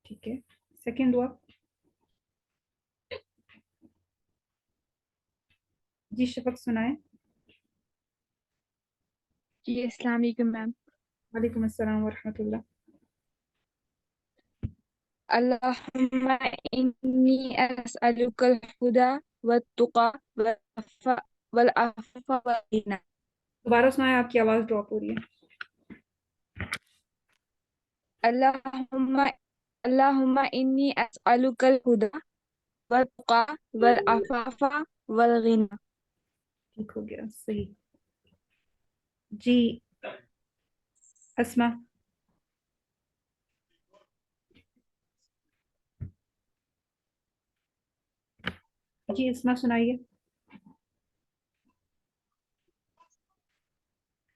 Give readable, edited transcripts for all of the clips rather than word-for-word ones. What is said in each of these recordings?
ٹھیک ہے، سیکنڈ دعا. جی شفق سنائیں. جی السلام علیکم میم. وعلیکم السلام ورحمۃ اللہ. اللہم انی اسألک الہدی والتقی والعفاف والغنی. دوبارہ سنائیں، آپ کی آواز ڈراپ ہو رہی ہے. اللہم انی اسألک الہدی والتقی والعفاف والغنی. ٹھیک ہو گیا، صحیح. جی اسما. جی اسما سنائیے.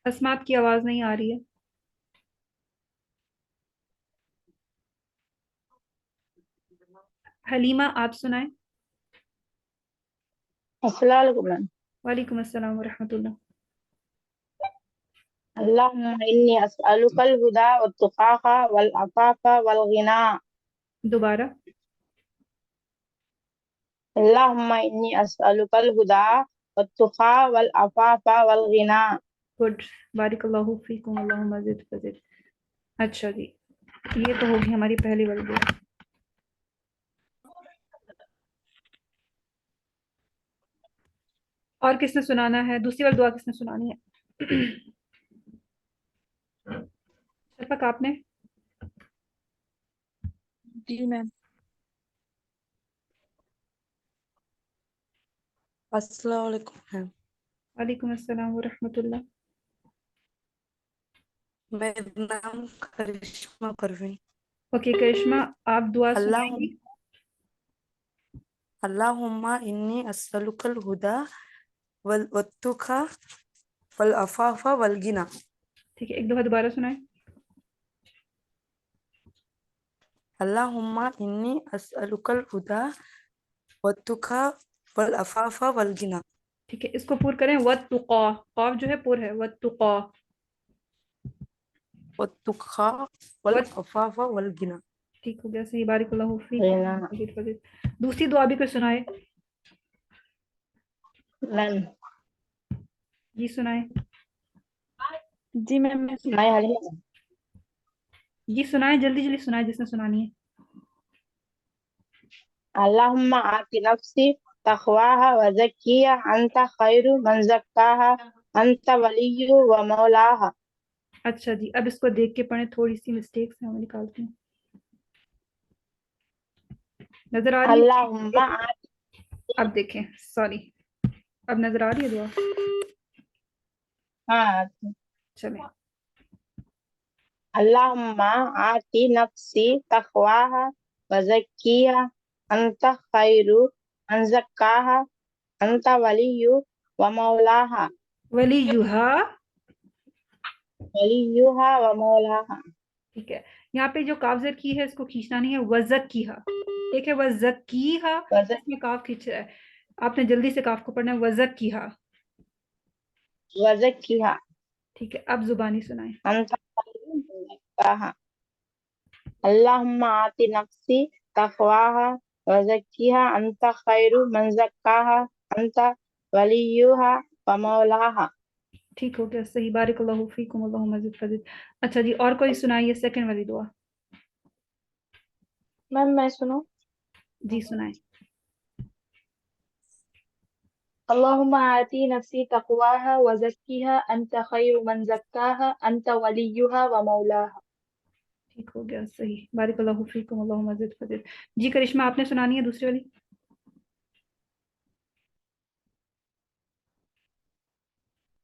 اسما آپ کی آواز نہیں آ رہی ہے. حلیمہ آپ سنائیں. السلام علیکم میم. وعلیکم السلام ورحمۃ اللہ. اللهم إني أسألك الهدى والتقى والعفاف والغنى. دوبارہ. اللهم إني أسألك الهدى والتقى والعفاف والغنى. گڈ، بارک اللہ فیکم، اللہم زد فزد. اچھا جی، یہ تو ہوگی ہماری پہلی والی دعا. اور کس نے سنانا ہے دوسری والی دعا؟ کس نے سنانی ہے؟ شفق آپ نے. جی میم. السلام علیکم میم. وعلیکم السلام ورحمۃ اللہ. میں نام کرشمہ پروین. اوکے کرشمہ، آپ دعا سنائیں اللہم گی. اللہم انی اسألک الہدی والتقی والعفاف والغنی. ٹھیک ہے، ایک دفعہ دوبارہ سنائیں. اللہم انی اسألک الہدی والتقی والعفاف والغنی. ٹھیک ہے، اس کو پور کریں. وَاتُّقَا، قاف جو ہے پور ہے. وَاتُّقَا. والتقی والعفاف والغنی. ٹھیک ہو گیا، صحیح، بارک اللہ غنى. فیک. دوسری دعا بھی کوئی سنائے. میم جی سنائیں. جی میم میں میں حلیمہ. جی سنائیں، جلدی جلدی سنائیں جس نے سنانی ہے. اللهم آت نفسی تقواها وزکیها انت خیر من زکاها انت ولی و مولاها. اچھا جی، اب اس کو دیکھ کے پڑھیں، تھوڑی سی مسٹیکس ہیں وہ نکالتی ہوں. نظر آ رہی اللهم ہے؟ آت. اب دیکھیں، سوری، اب نظر آ رہی ہے دعا؟ ہاں. چلیں. اللهم آت نفسی تقواها وزکیها انت خیر من زکاها انت ولی و مولاها. ولی یوہا. ولیها و مولاها. ٹھیک ہے، یہاں پہ جو کاف زیر کی ہے اس کو کھینچنا نہیں ہے. وزکیہا، ایک ہے وزکیہا، اس میں کاف کھینچ رہا ہے. آپ نے جلدی سے کاف کو پڑھنا ہے. وزکیہا. وزکیها ٹھیک ہے، اب زبانی سنائیں. انت خیر من زکاها. اللهم آت نفسی تقواها وزکیها انت خیر من زکاها انت ولیها و مولاها. ٹھیک ہو گیا، صحیح، بارک اللہ فیکم، اللہم زد فزد. اچھا جی، اور کوئی سنائیے سیکنڈ والی دعا. میم میں سنوں. جی سنائیں. اللہم آتی نفسی تقواها وزکیها انت خیر من زکاها انت ولیها و مولاها. ٹھیک ہو گیا، صحیح، بارک اللہ فیکم، اللہم زد فزد. جی کرشمہ آپ نے سنانی ہے دوسری والی.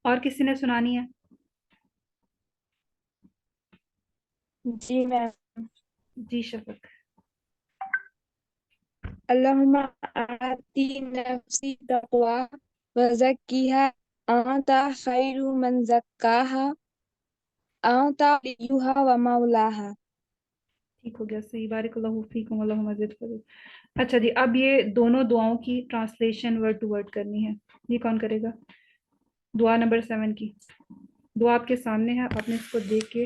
اور کسی نے سنانی ہے؟ جی میم. جی شفق. اللہم آتی نفسی تقواها وزکیها انت خیر من زکاها انت ولیها و مولاها. ٹھیک ہو گیا، صحیح، بارک اللہ فیکم، اللہم زد فزد. اچھا جی، اب یہ دونوں دعاؤں کی ٹرانسلیشن ورڈ ٹو ورڈ کرنی ہے. یہ کون کرے گا؟ دعا نمبر 7 کی. دعا آپ کے سامنے ہے، آپ نے اس کو دیکھ کے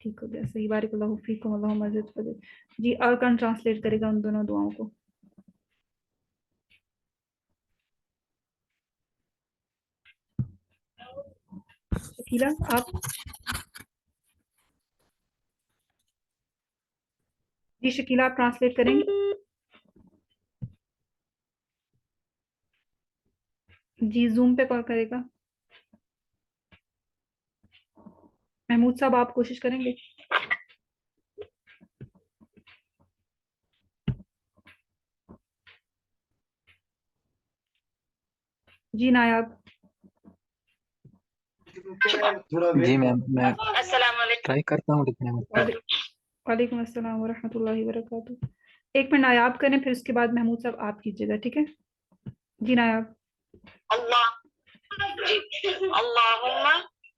ٹھیک ہو گیا, صحیح. بارک اللہ فیکم, اللہم زد فزد. جی اور کون ٹرانسلیٹ کرے گا ان دونوں دعاؤں کو؟ شکیلا آپ. جی شکیلا آپ ٹرانسلیٹ کریں گے؟ جی زوم پہ کال کرے گا. محمود صاحب آپ کوشش کریں گے؟ جی نایاب. جی میم میں السلام علیکم. ٹرائی کرتا ہوں لکھنے میں. وعلیکم السلام ورحمۃ اللہ وبرکاتہ. ایک منٹ نایاب کریں, پھر اس کے بعد محمود صاحب آپ کیجیے گا, ٹھیک ہے؟ جی نایاب. اللہم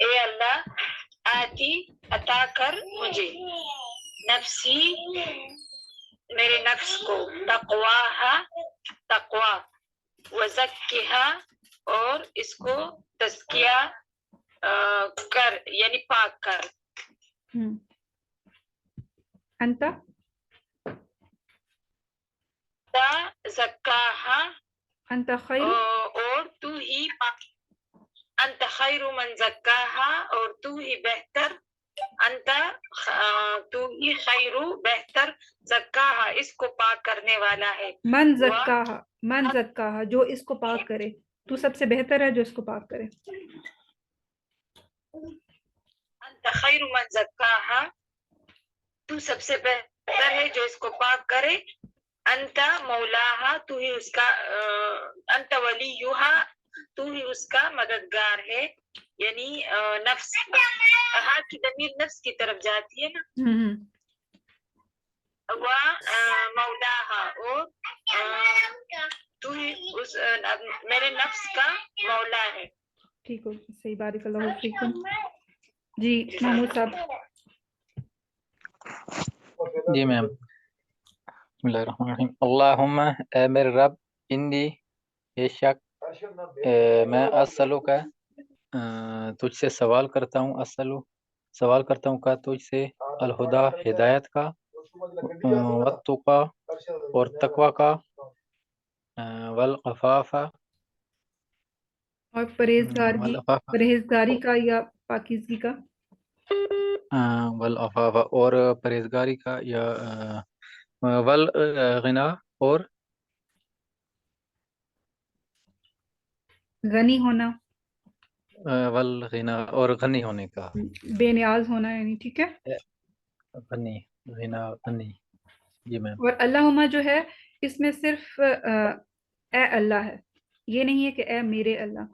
اے اللہ, آتی عطا کر مجھے, نفسی میرے نفس کو, تقواہا تقوا, وزکیہا اور اس کو تزکیہ کر یعنی پاک کر. انت زکاہا انت خیر اور تو ہی انت خیر من زکاہا اور تو ہی بہتر, انت تو ہی خیر بہتر, زکاہا اس کو پاک کرنے والا ہے. من زکاہا, من زکاہا جو اس کو پاک کرے, تو سب سے بہتر ہے جو اس کو پاک کرے. انت خیر من زکاہا تو سب سے بہتر ہے جو اس کو پاک کرے. انت مولاہا تو ہی اس کا, انت ولیہا تو ہی اس کا مددگار ہے, یعنی نفس ہاتھ کی ضمیر نفس کی طرف جاتی ہے نا. مولاہا اور تو ہی اس میرے نفس کا مولا ہے. ٹھیک ہو, صحیح. بارک اللہ فیکم. جی محمود صاحب. جی میم. بسم اللہ الرحمن الرحیم. اللہم اے میرے رب, انی بے شک میں اسلو کا تجھ سے سوال کرتا ہوں, اسلو سوال کرتا ہوں کا تجھ سے, الہدا ہدایت کا, والتقا اور تقوی کا, والعفاف اور پرہیزگاری کا یا پاکیزگی کا, والعفاف اور پرہیزگاری کا, یا والغنا اور غنی ہونا, والغنا اور غنی ہونے کا, بے نیاز ہونا, یعنی ٹھیک ہے. غنی غنا غنی. جی میم. اور اللہم جو ہے اس میں صرف اے اللہ ہے, یہ نہیں ہے کہ اے میرے اللہ.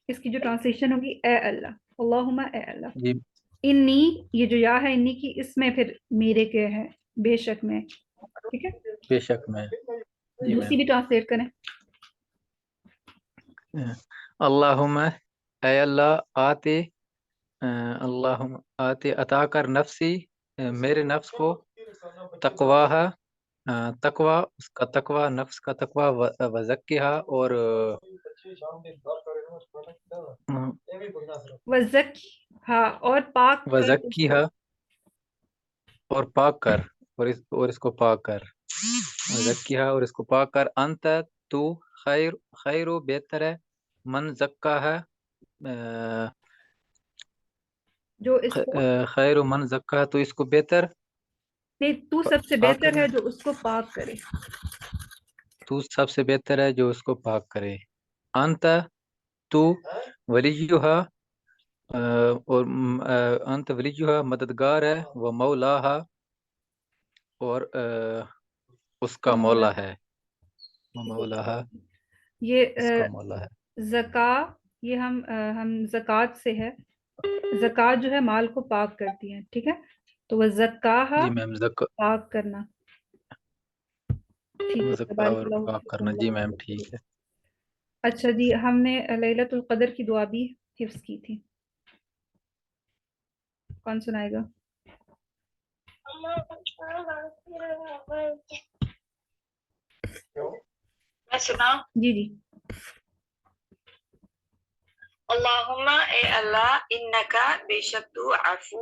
اس کی جو ٹرانسلیشن ہوگی اے اللہ, اللہم اے اللہ. جی انی یہ جو یا ہے انی کی, اس میں پھر میرے کے ہے, بے شک میں, ٹھیک ہے. بے شک میں. جی دوسری بھی ٹرانسلیٹ کریں. اللہم اے اللہ, آتے اللہم آتے عطا کر نفسی میرے نفس کو, تقواہا تقوی اس کا تقوی, نفس کا تقوی, وزکیہا اور وزکی ہاں اور پاک کر اس کو. وزکیہا اور پاک کر, اور اس کو پاک کر, وزکیہا اور اس کو پاک کر. انت تو خیر و بہتر ہے, من زکاہا جو اس کو خیر و من زکاہا تو اس کو بہتر, نہیں, تو سب سے پاک بہتر کرنا, ہے جو اس کو پاک کرے. تو سب سے بہتر ہے جو اس کو پاک کرے. انت تو ولیہا اور انت ولیہا مددگار ہے, وہ مولاہا اور اس کا مولا ہے, وہ مولاہا یہ اس کا مولا ہے. زکا یہ ہم زکوٰۃ سے ہے. زکوٰۃ جو ہے مال کو پاک کرتی ہے, ٹھیک ہے. تو وہ زکاہا جی میم. پاک کرنا, ٹھیک ہے. زکا بارک اور اللہ پاک فیکم. کرنا. جی میم ٹھیک ہے. اچھا جی, ہم نے لیلۃ القدر کی دعا بھی حفظ کی تھی, کون سنائے گا؟ میں سناؤں؟ جی جی. اللہم اے اللہ, انکا بے شک تو عفو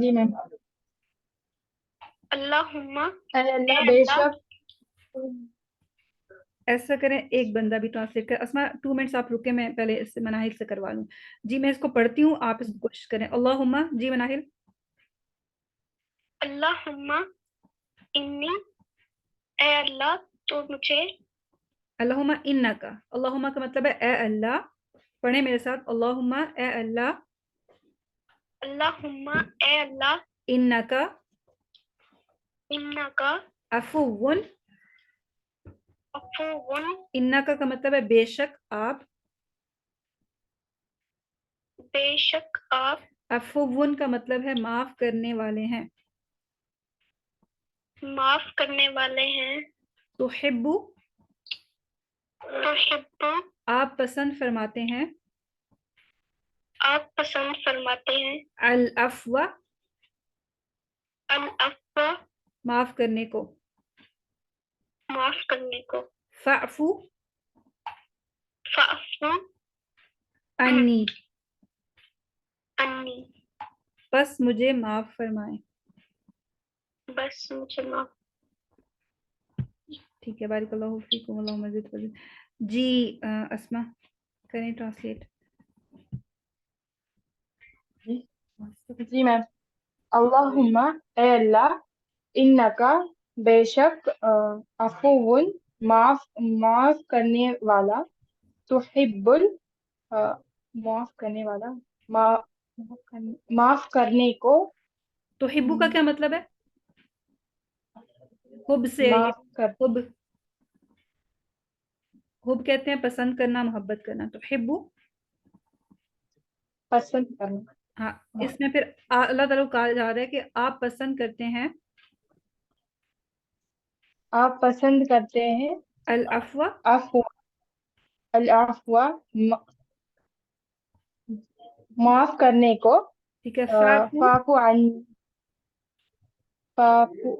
جی میم. اللہم اے اللہ بے شک ایسا کریں ایک بندہ بھی ٹرانسلیٹ کر. اسما 2 منٹس آپ رکے, میں پہلے اس سے مناہل سے کروا لوں. جی میں اس کو پڑھتی ہوں, آپ اس کو کوشش کریں. اللہم, جی مناہل. اللہم انی اے اللہ تو مجھے اللہم انکا, اللہم کا مطلب ہے اے اللہ. پڑھیں میرے ساتھ, اللہم اے اللہ, اللہم اے اللہ انکا انکا عفو, عفو انکا کا مطلب ہے بے شک آپ, بے شک آپ عفو کا مطلب ہے معاف کرنے والے ہیں. معاف کرنے والے ہیں. تحب, تحب آپ پسند فرماتے ہیں. آپ پسند فرماتے ہیں. العفو, العفو معاف کرنے کو. معاف کرنے کو. فاعفو فاعفو عنی, انی بس مجھے معاف فرمائیں. بس مجھے معاف. ٹھیک ہے, بارک اللہ فیکم, اللہ مزید فضل. جی اسما کریں ٹرانسلیٹ. جی میم. اللہم اے اللہ انکا بے شک عفو معاف کرنے والا, تحب معاف کرنے والا, معاف کرنے کو. تحبو کا کیا مطلب ہے؟ حب سے, معاف کر حب کہتے ہیں پسند کرنا, محبت کرنا. تحبو پسند کرنا. ہاں, اس میں پھر اللہ تعالیٰ کو کہا جا رہا ہے کہ آپ پسند کرتے ہیں آپ پسند کرتے ہیں العفو, العفو معاف کرنے کو. ٹھیک ہے. فاعفو فاعفو عنی, فاعفو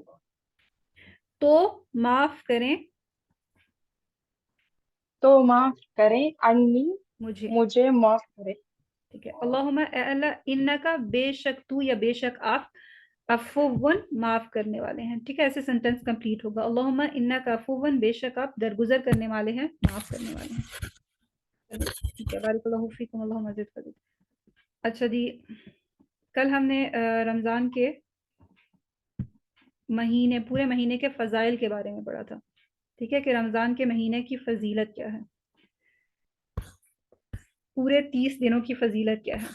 تو معاف کریں, تو معاف کریں, عنی مجھے. مجھے معاف کریں. ٹھیک ہے. اللہم اے اللہ انکا بے شک تو یا بے شک آپ, عفو معاف کرنے والے ہیں. ٹھیک ہے, ایسے سینٹنس کمپلیٹ ہوگا. اللہم انکا عفو, بے شک آپ درگزر کرنے والے ہیں, معاف کرنے والے ہیں. ٹھیک ہے, بارک اللہ فیکم, اللہ مزید فضل. اچھا جی, کل ہم نے رمضان کے مہینے, پورے مہینے کے فضائل کے بارے میں پڑھا تھا. ٹھیک ہے, کہ رمضان کے مہینے کی فضیلت کیا ہے, پورے 30 دنوں کی فضیلت کیا ہے.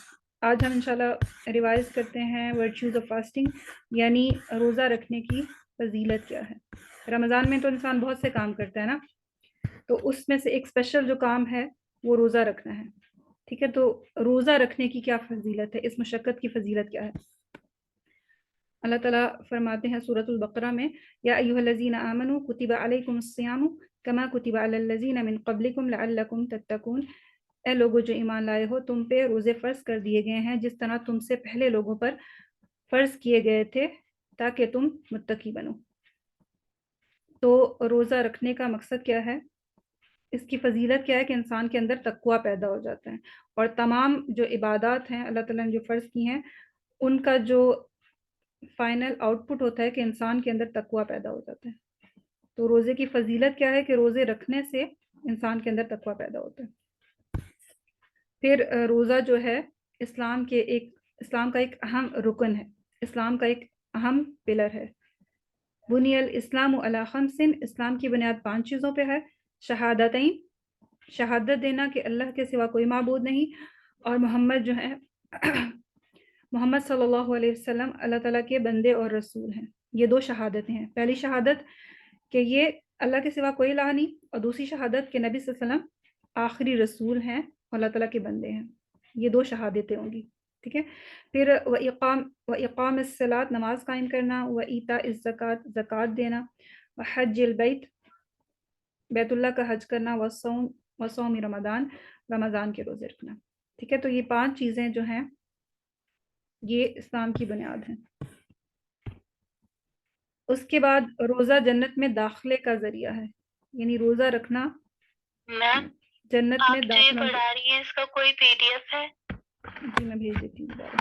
آج ہم انشاءاللہ ریوائز کرتے ہیں ورچوز آف فاسٹنگ, یعنی روزہ رکھنے کی فضیلت کیا ہے. رمضان میں تو انسان بہت سے کام کرتا ہے نا, تو اس میں سے ایک اسپیشل جو کام ہے وہ روزہ رکھنا ہے. ٹھیک ہے, تو روزہ رکھنے کی کیا فضیلت ہے, اس مشقت کی فضیلت کیا ہے. اللہ تعالیٰ فرماتے ہیں سورۃ البقرہ میں, یا ایھا الذین آمنوا کتب علیکم الصیام کما کتب علی الذین من قبلکم لعلکم تتقون. اے لوگوں جو ایمان لائے ہو, تم پہ روزے فرض کر دیے گئے ہیں جس طرح تم سے پہلے لوگوں پر فرض کیے گئے تھے تاکہ تم متقی بنو. تو روزہ رکھنے کا مقصد کیا ہے, اس کی فضیلت کیا ہے کہ انسان کے اندر تقویٰ پیدا ہو جاتا ہے, اور تمام جو عبادات ہیں اللہ تعالیٰ نے جو فرض کی ہیں ان کا جو فائنل آؤٹ پٹ ہوتا ہے کہ انسان کے اندر تقویٰ پیدا ہو جاتا ہے. تو روزے کی فضیلت کیا ہے کہ روزے رکھنے سے انسان کے اندر تقویٰ پیدا ہوتا ہے. پھر روزہ جو ہے اسلام کا ایک اہم رکن ہے, اسلام کا ایک اہم پلر ہے. بنی الاسلام علی خمس, اسلام کی بنیاد 5 چیزوں پہ ہے. شہادتین, شہادت دینا کہ اللہ کے سوا کوئی معبود نہیں, اور محمد جو ہے محمد صلی اللہ علیہ وسلم اللہ تعالیٰ کے بندے اور رسول ہیں. یہ 2 شہادتیں ہیں. پہلی شہادت کہ یہ اللہ کے سوا کوئی الہ نہیں, اور دوسری شہادت کہ نبی صلی اللہ علیہ وسلم آخری رسول ہیں, اللہ تعالیٰ کے بندے ہیں. یہ 2 شہادتیں ہوں گی. ٹھیک ہے. پھر اقام الصلاۃ, نماز قائم کرنا, ایتاء الزکوٰۃ, زکوٰۃ دینا, حج البیت, بیت اللہ کا حج کرنا, وصوم رمضان, رمضان کے روزے رکھنا. ٹھیک ہے, تو یہ 5 چیزیں جو ہیں یہ اسلام کی بنیاد ہیں. اس کے بعد روزہ جنت میں داخلے کا ذریعہ ہے, یعنی روزہ رکھنا میم جنت آپ میں جو یہ داخلہ. پڑھا رہی ہیں اس کا کوئی PDF ہے؟ جی میں بھیج دیتی ہوں دوبارہ.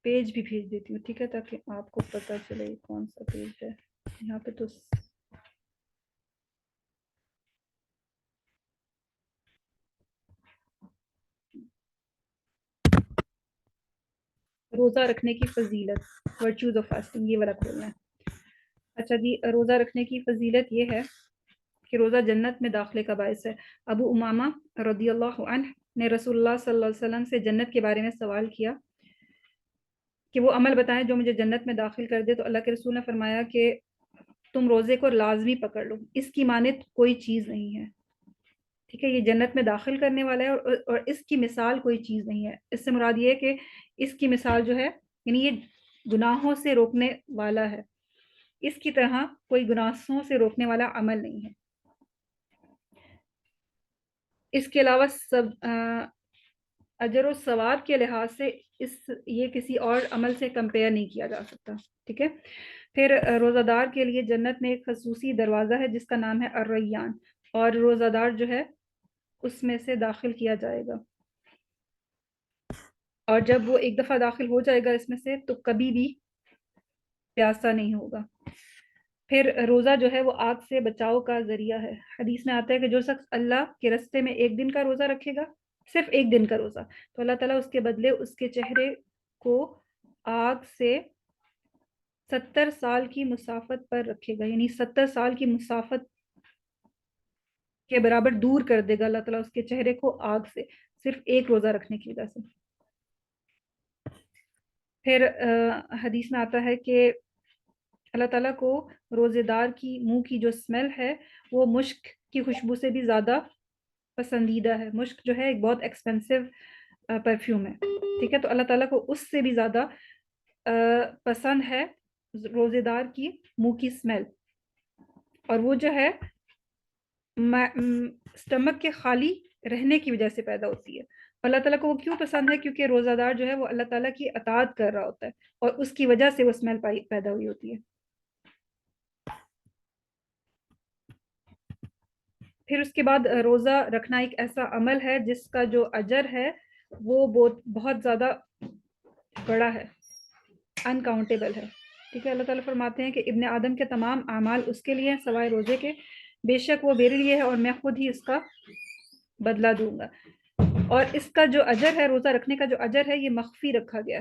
پیج بھی بھیج دیتی ہوں، ٹھیک ہے، تاکہ آپ کو پتہ چلے کون سا پیج ہے. یہاں پہ تو روزہ رکھنے کی فضیلت، ورچوز آف فاسٹنگ، یہ والا کھولنا ہے. اچھا جی، روزہ رکھنے کی فضیلت یہ ہے کہ روزہ جنت میں داخلے کا باعث ہے. ابو امامہ رضی اللہ عنہ نے رسول اللہ صلی اللہ علیہ وسلم سے جنت کے بارے میں سوال کیا کہ وہ عمل بتائیں جو مجھے جنت میں داخل کر دے. تو اللہ کے رسول نے فرمایا کہ تم روزے کو لازمی پکڑ لو، اس کی مانند کوئی چیز نہیں ہے. ٹھیک ہے، یہ جنت میں داخل کرنے والا ہے اور اس کی مثال کوئی چیز نہیں ہے. اس سے مراد یہ ہے کہ اس کی مثال جو ہے یعنی یہ گناہوں سے روکنے والا ہے، اس کی طرح کوئی گناہوں سے روکنے والا عمل نہیں ہے. اس کے علاوہ اجر و ثواب کے لحاظ سے یہ کسی اور عمل سے کمپیئر نہیں کیا جا سکتا. ٹھیک ہے، پھر روزہ دار کے لیے جنت میں ایک خصوصی دروازہ ہے جس کا نام ہے الریان، اور روزہ دار جو ہے اس میں سے داخل کیا جائے گا، اور جب وہ ایک دفعہ داخل ہو جائے گا اس میں سے تو کبھی بھی پیاسا نہیں ہوگا. پھر روزہ جو ہے وہ آگ سے بچاؤ کا ذریعہ ہے. حدیث میں آتا ہے کہ جو شخص اللہ کے رستے میں ایک دن کا روزہ رکھے گا، صرف ایک دن کا روزہ، تو اللہ تعالیٰ اس کے بدلے اس کے چہرے کو آگ سے 70 سال کی مسافت پر رکھے گا، یعنی 70 سال کی مسافت کے برابر دور کر دے گا اللہ تعالیٰ اس کے چہرے کو آگ سے، صرف ایک روزہ رکھنے کی وجہ سے. پھر حدیث میں آتا ہے کہ اللہ تعالیٰ کو روزے دار کی منہ کی جو اسمیل ہے وہ مشک کی خوشبو سے بھی زیادہ پسندیدہ ہے. مشک جو ہے ایک بہت ایکسپینسو پرفیوم ہے. ٹھیک ہے، تو اللہ تعالیٰ کو اس سے بھی زیادہ پسند ہے روزے دار کی منہ کی اسمیل، اور وہ جو ہے اسٹمک کے خالی رہنے کی وجہ سے پیدا ہوتی ہے. اللہ تعالیٰ کو وہ کیوں پسند ہے؟ کیونکہ روزہ دار جو ہے وہ اللہ تعالیٰ کی اطاعت کر رہا ہوتا ہے اور اس کی وجہ سے وہ اسمیل پیدا ہوئی ہوتی ہے. پھر اس کے بعد روزہ رکھنا ایک ایسا عمل ہے جس کا جو اجر ہے وہ بہت زیادہ بڑا ہے، انکاؤنٹیبل ہے. ٹھیک ہے، اللہ تعالیٰ فرماتے ہیں کہ ابن آدم کے تمام اعمال اس کے لیے ہیں سوائے روزے کے، بے شک وہ میرے لیے ہے اور میں خود ہی اس کا بدلہ دوں گا. اور اس کا جو اجر ہے، روزہ رکھنے کا جو اجر ہے، یہ مخفی رکھا گیا ہے.